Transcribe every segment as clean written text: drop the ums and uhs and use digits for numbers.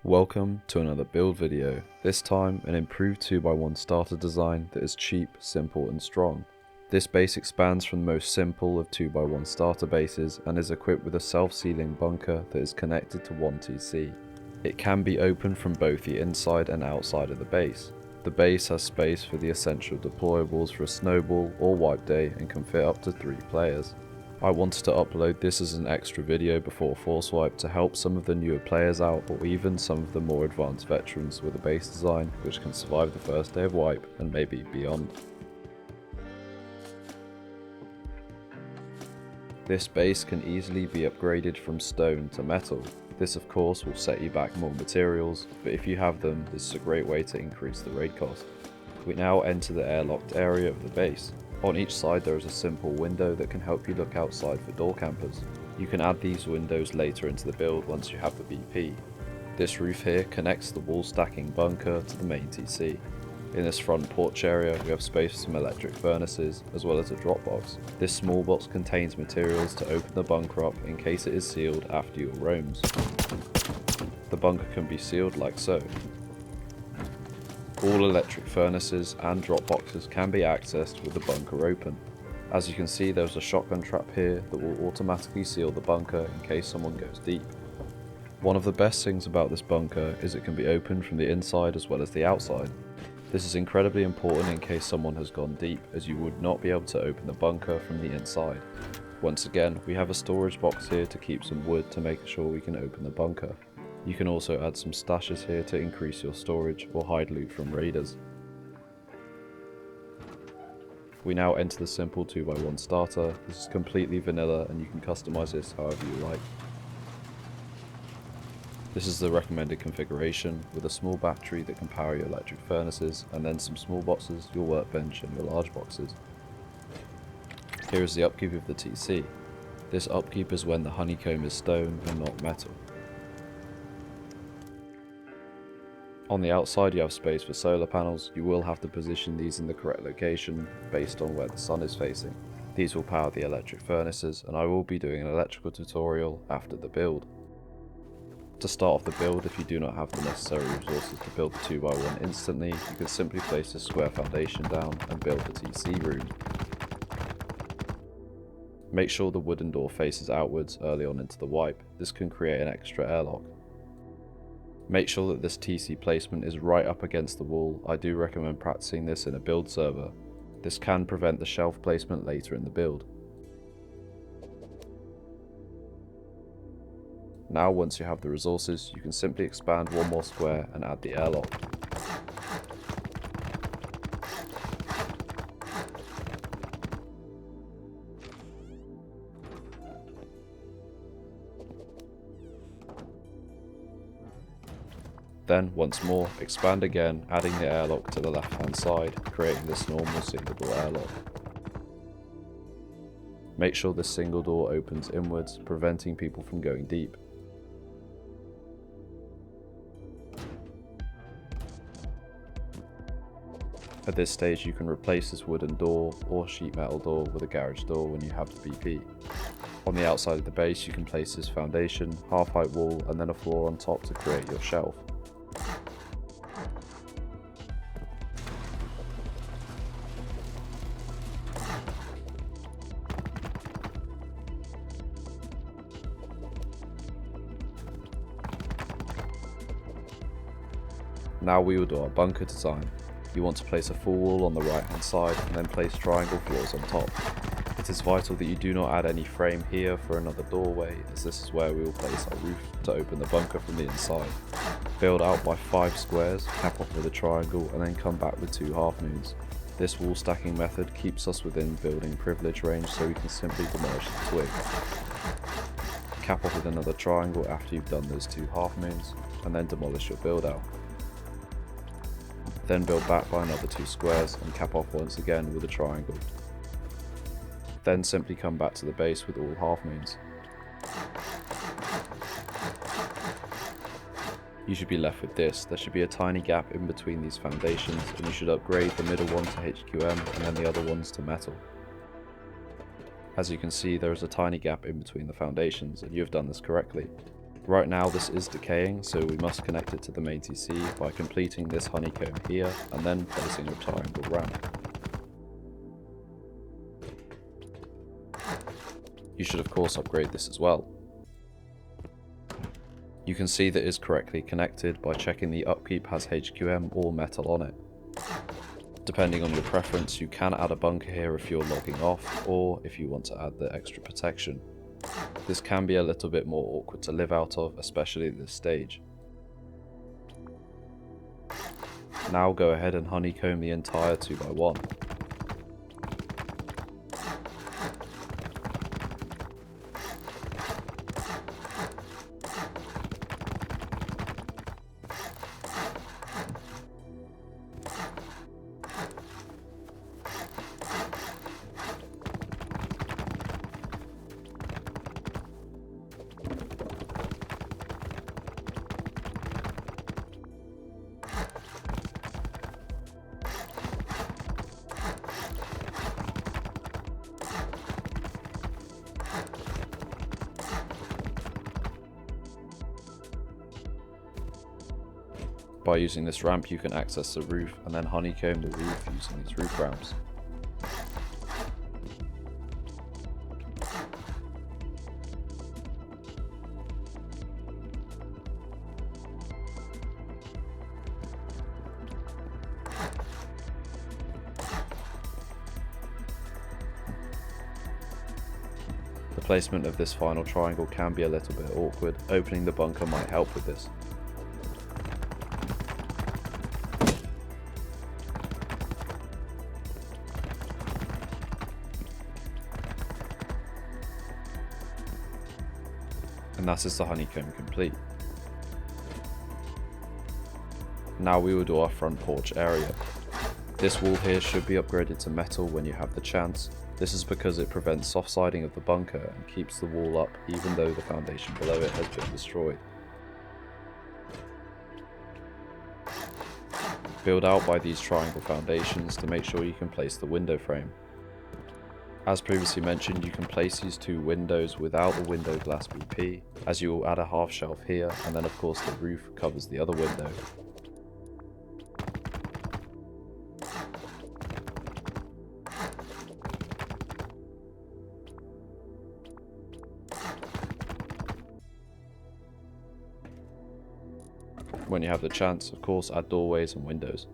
Welcome to another build video, this time an improved 2x1 starter design that is cheap, simple and strong. This base expands from the most simple of 2x1 starter bases and is equipped with a self-sealing bunker that is connected to one TC. It can be opened from both the inside and outside of the base. The base has space for the essential deployables for a snowball or wipe day and can fit up to 3 players. I wanted to upload this as an extra video before Force Wipe to help some of the newer players out, or even some of the more advanced veterans with a base design which can survive the first day of Wipe and maybe beyond. This base can easily be upgraded from stone to metal. This of course will set you back more materials, but if you have them, this is a great way to increase the raid cost. We now enter the airlocked area of the base. On each side there is a simple window that can help you look outside for door campers. You can add these windows later into the build once you have the BP. This roof here connects the wall stacking bunker to the main TC. In this front porch area we have space for some electric furnaces as well as a drop box. This small box contains materials to open the bunker up in case it is sealed after your roams. The bunker can be sealed like so. All electric furnaces and drop boxes can be accessed with the bunker open. As you can see, there's a shotgun trap here that will automatically seal the bunker in case someone goes deep. One of the best things about this bunker is it can be opened from the inside as well as the outside. This is incredibly important in case someone has gone deep, as you would not be able to open the bunker from the inside. Once again, we have a storage box here to keep some wood to make sure we can open the bunker. You can also add some stashes here to increase your storage or hide loot from raiders. We now enter the simple 2x1 starter. This is completely vanilla and you can customize this however you like. This is the recommended configuration with a small battery that can power your electric furnaces, and then some small boxes, your workbench and your large boxes. Here is the upkeep of the TC. This upkeep is when the honeycomb is stone and not metal. On the outside you have space for solar panels. You will have to position these in the correct location based on where the sun is facing. These will power the electric furnaces, and I will be doing an electrical tutorial after the build. To start off the build, if you do not have the necessary resources to build the 2x1 instantly, you can simply place a square foundation down and build the TC room. Make sure the wooden door faces outwards early on into the wipe. This can create an extra airlock. Make sure that this TC placement is right up against the wall. I do recommend practicing this in a build server. This can prevent the shelf placement later in the build. Now once you have the resources, you can simply expand one more square and add the airlock. Then, once more, expand again, adding the airlock to the left hand side, creating this normal single door airlock. Make sure this single door opens inwards, preventing people from going deep. At this stage you can replace this wooden door or sheet metal door with a garage door when you have the BP. On the outside of the base you can place this foundation, half height wall and then a floor on top to create your shelf. Now we will do our bunker design. You want to place a full wall on the right hand side and then place triangle floors on top. It is vital that you do not add any frame here for another doorway, as this is where we will place our roof to open the bunker from the inside. Build out by 5 squares, cap off with a triangle and then come back with 2 half moons. This wall stacking method keeps us within building privilege range, so we can simply demolish the twig. Cap off with another triangle after you've done those 2 half moons and then demolish your build out. Then build back by another 2 squares and cap off once again with a triangle. Then simply come back to the base with all half moons. You should be left with this. There should be a tiny gap in between these foundations, and you should upgrade the middle one to HQM and then the other ones to metal. As you can see, there is a tiny gap in between the foundations, and you have done this correctly. Right now this is decaying, so we must connect it to the main TC by completing this honeycomb here and then placing a triangle ramp. You should of course upgrade this as well. You can see that it is correctly connected by checking the Upkeep has HQM or metal on it. Depending on your preference, you can add a bunker here if you're logging off, or if you want to add the extra protection. This can be a little bit more awkward to live out of, especially at this stage. Now go ahead and honeycomb the entire 2x1. By using this ramp you can access the roof and then honeycomb the roof using these roof ramps. The placement of this final triangle can be a little bit awkward. Opening the bunker might help with this. And that is the honeycomb complete. Now we will do our front porch area. This wall here should be upgraded to metal when you have the chance. This is because it prevents soft siding of the bunker and keeps the wall up even though the foundation below it has been destroyed. Build out by these triangle foundations to make sure you can place the window frame. As previously mentioned, you can place these two windows without the window glass VP, as you will add a half shelf here, and then of course the roof covers the other window. When you have the chance, of course, add doorways and windows.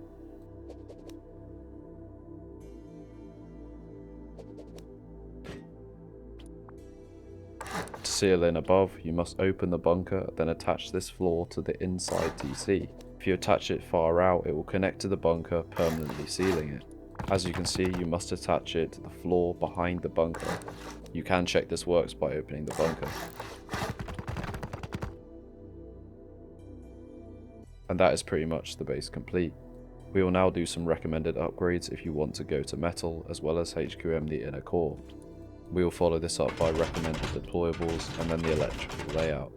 To seal in above, you must open the bunker, then attach this floor to the inside TC. If you attach it far out, it will connect to the bunker, permanently sealing it. As you can see, you must attach it to the floor behind the bunker. You can check this works by opening the bunker. And that is pretty much the base complete. We will now do some recommended upgrades if you want to go to metal, as well as HQM the inner core. We will follow this up by recommended deployables and then the electrical layout.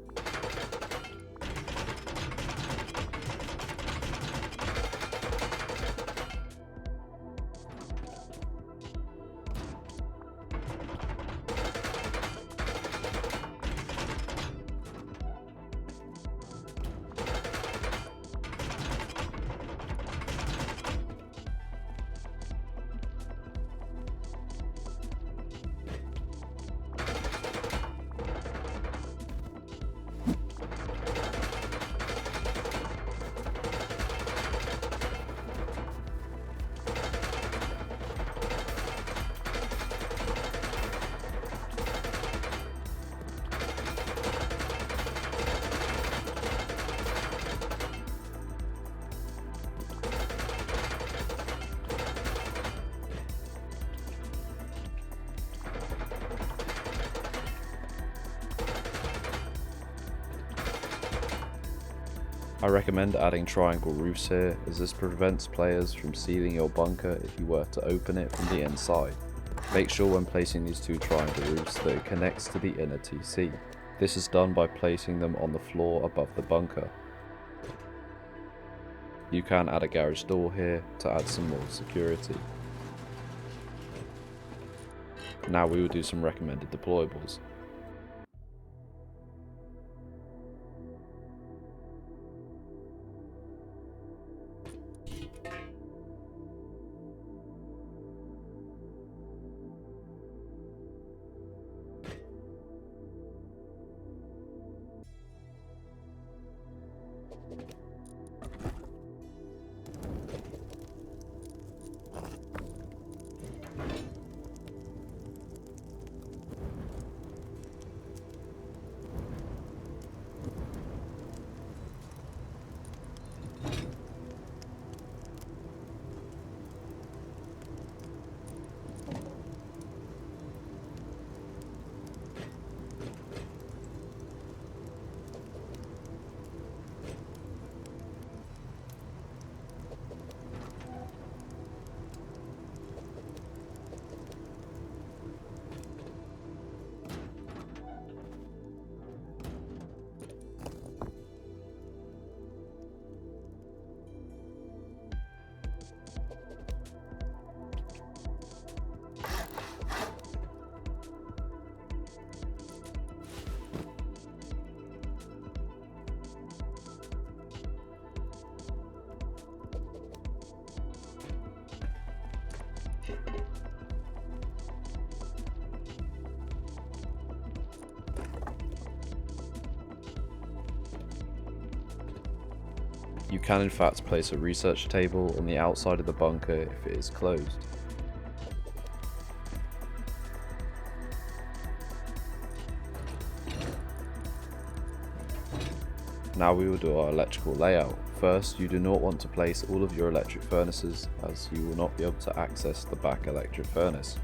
I recommend adding triangle roofs here, as this prevents players from sealing your bunker if you were to open it from the inside. Make sure when placing these two triangle roofs that it connects to the inner TC. This is done by placing them on the floor above the bunker. You can add a garage door here to add some more security. Now we will do some recommended deployables. You can in fact place a research table on the outside of the bunker if it is closed. Now we will do our electrical layout. First, you do not want to place all of your electric furnaces, as you will not be able to access the back electric furnace.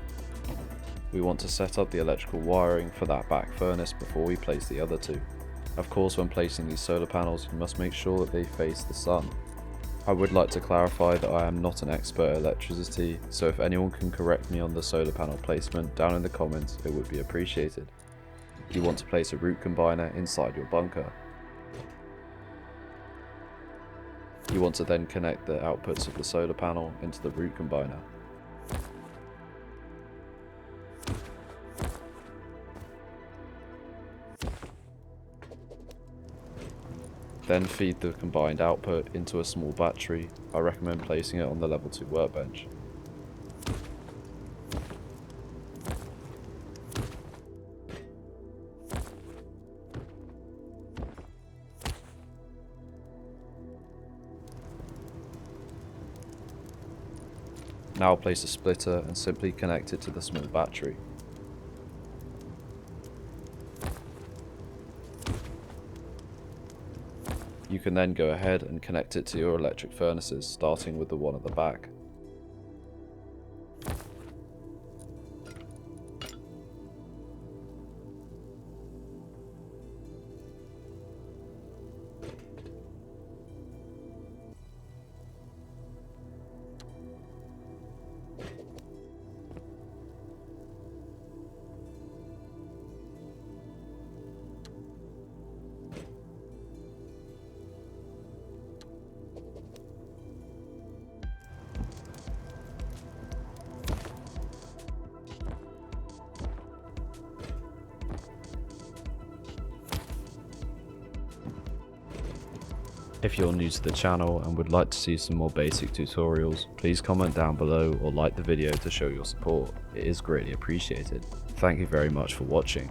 We want to set up the electrical wiring for that back furnace before we place the other two. Of course, when placing these solar panels, you must make sure that they face the sun. I would like to clarify that I am not an expert at electricity, so if anyone can correct me on the solar panel placement down in the comments, it would be appreciated. You want to place a root combiner inside your bunker. You want to then connect the outputs of the solar panel into the root combiner. Then feed the combined output into a small battery. I recommend placing it on the level 2 workbench. Now place a splitter and simply connect it to the small battery. You can then go ahead and connect it to your electric furnaces, starting with the one at the back. If you're new to the channel and would like to see some more basic tutorials, please comment down below or like the video to show your support. It is greatly appreciated. Thank you very much for watching.